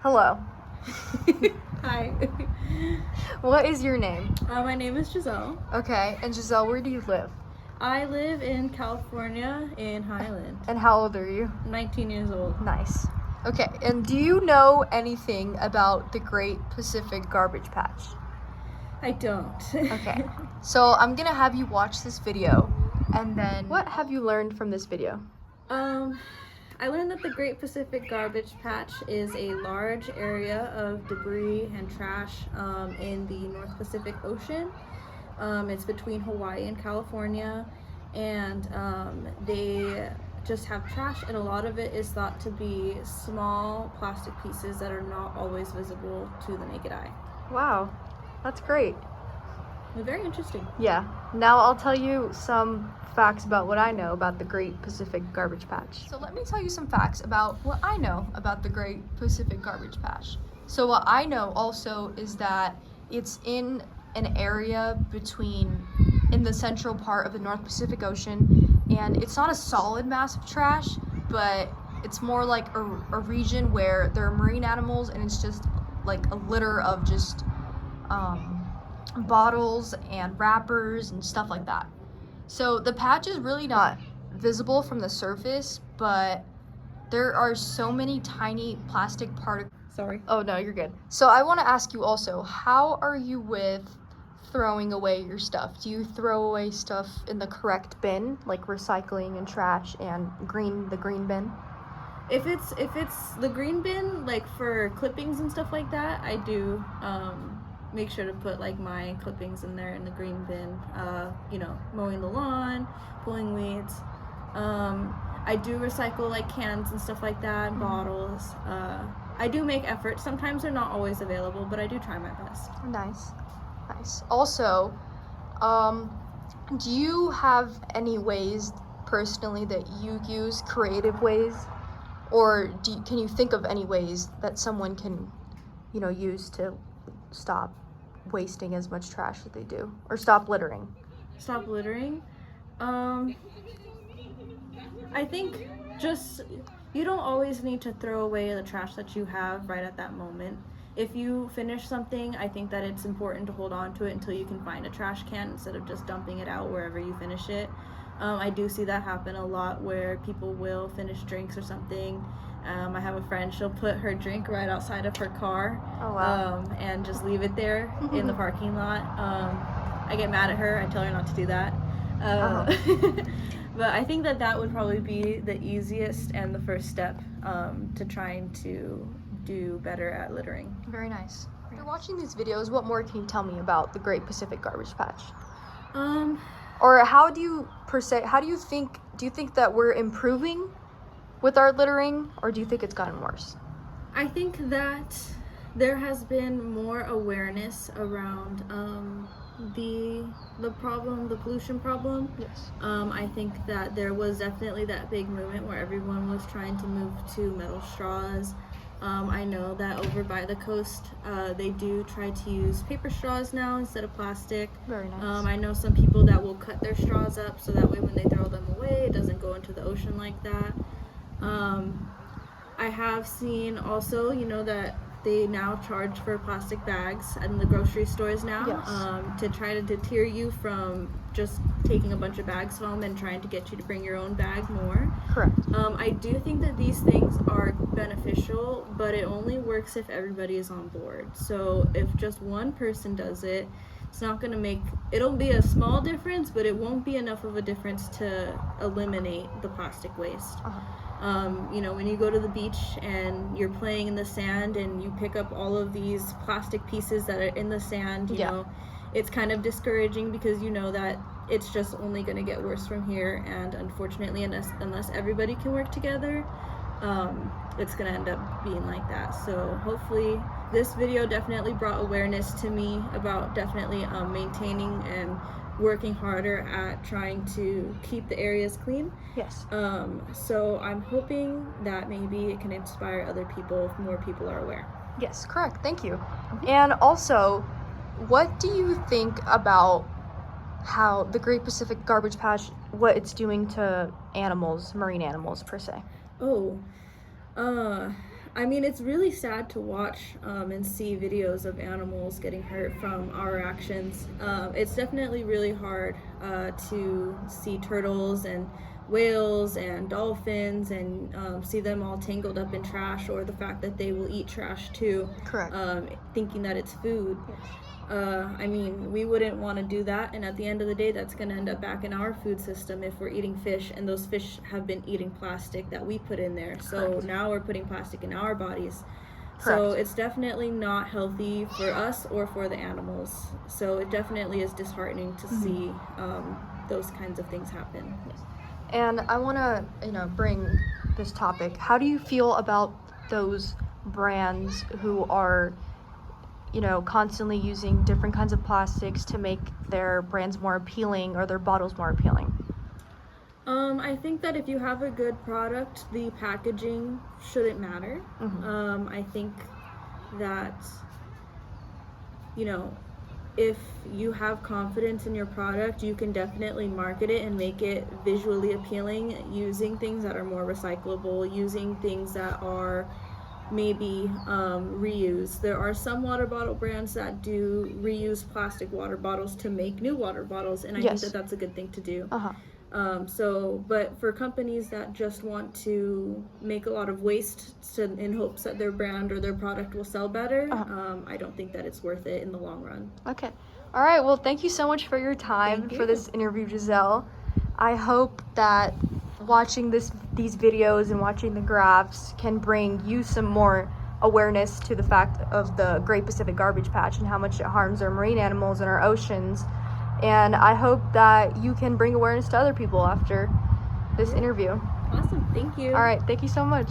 Hello. Hi. What is your name? My name is Giselle. Okay, and Giselle, where do you live? I live in California in Highland. And how old are you? 19 years old. Nice. Okay, and do you know anything about the Great Pacific Garbage Patch? I don't. Okay, so I'm gonna have you watch this video, and then what have you learned from this video? I learned that the Great Pacific Garbage Patch is a large area of debris and trash in the North Pacific Ocean. It's between Hawaii and California, and they just have trash, and a lot of it is thought to be small plastic pieces that are not always visible to the naked eye. Wow, that's great. Very interesting. Yeah, now I'll tell you some facts about what I know about the Great Pacific Garbage Patch. So let me tell you some facts about what I know about the Great Pacific Garbage Patch. So what I know also is that it's in an area in the central part of the North Pacific Ocean, and it's not a solid mass of trash, but it's more like a region where there are marine animals, and it's just like a litter of just bottles and wrappers and stuff like that. So the patch is really not visible from the surface, but there are so many tiny plastic particles. Sorry. Oh no, you're good. So I want to ask you also, how are you with throwing away your stuff? Do you throw away stuff in the correct bin, like recycling and trash and the green bin? If it's the green bin, like for clippings and stuff like that, I do make sure to put like my clippings in there in the green bin. Mowing the lawn, pulling weeds. I do recycle like cans and stuff like that, and bottles. I do make efforts. Sometimes they're not always available, but I do try my best. Nice. Also, do you have any ways personally that you use, creative ways? Or can you think of any ways that someone can, use to stop wasting as much trash as they do, or stop littering? Stop littering? I think just, you don't always need to throw away the trash that you have right at that moment. If you finish something, I think that it's important to hold on to it until you can find a trash can instead of just dumping it out wherever you finish it. I do see that happen a lot where people will finish drinks or something. I have a friend, she'll put her drink right outside of her car. Oh, wow. And just leave it there in the parking lot. I get mad at her, I tell her not to do that. But I think that would probably be the easiest and the first step to trying to do better at littering. Very nice. After watching these videos, what more can you tell me about the Great Pacific Garbage Patch? Or do you think that we're improving with our littering, or do you think it's gotten worse? I think that there has been more awareness around the pollution problem. Yes. I think that there was definitely that big movement where everyone was trying to move to metal straws. I know that over by the coast, they do try to use paper straws now instead of plastic. Very nice. I know some people that will cut their straws up so that way when they throw them away, it doesn't go into the ocean like that. I have seen also, that they now charge for plastic bags in the grocery stores now. Yes. To try to deter you from just taking a bunch of bags home and trying to get you to bring your own bag more. Correct. I do think that these things are beneficial, but it only works if everybody is on board. So if just one person does it, it's not going to it'll be a small difference, but it won't be enough of a difference to eliminate the plastic waste. When you go to the beach and you're playing in the sand and you pick up all of these plastic pieces that are in the sand, you know, it's kind of discouraging because you know that it's just only going to get worse from here, and unfortunately, unless everybody can work together, it's going to end up being like that. So hopefully this video definitely brought awareness to me about definitely maintaining and working harder at trying to keep the areas clean. Yes. So I'm hoping that maybe it can inspire other people if more people are aware. Yes, correct. Thank you. And also, what do you think about how the Great Pacific Garbage Patch, what it's doing to animals, marine animals per se? I mean, it's really sad to watch and see videos of animals getting hurt from our actions. It's definitely really hard to see turtles and whales and dolphins and see them all tangled up in trash, or the fact that they will eat trash too, Correct. thinking that it's food. Yes. I mean, we wouldn't want to do that, and at the end of the day, that's going to end up back in our food system if we're eating fish, and those fish have been eating plastic that we put in there. So Correct. now we're putting plastic in our bodies. Correct. So it's definitely not healthy for us or for the animals. So it definitely is disheartening to see those kinds of things happen. Yes. And I want to, bring this topic. How do you feel about those brands who are constantly using different kinds of plastics to make their brands more appealing or their bottles more appealing? I think that if you have a good product, the packaging shouldn't matter. I think that, if you have confidence in your product, you can definitely market it and make it visually appealing using things that are more recyclable, using things that are maybe reuse. There are some water bottle brands that do reuse plastic water bottles to make new water bottles, and I think that that's a good thing to do. But for companies that just want to make a lot of waste in hopes that their brand or their product will sell better, I don't think that it's worth it in the long run. Okay. All right. Well, thank you so much for your time for this interview, Giselle. I hope that watching these videos and watching the graphs can bring you some more awareness to the fact of the Great Pacific Garbage Patch and how much it harms our marine animals and our oceans. And I hope that you can bring awareness to other people after this interview. Awesome. Thank you. All right. Thank you so much.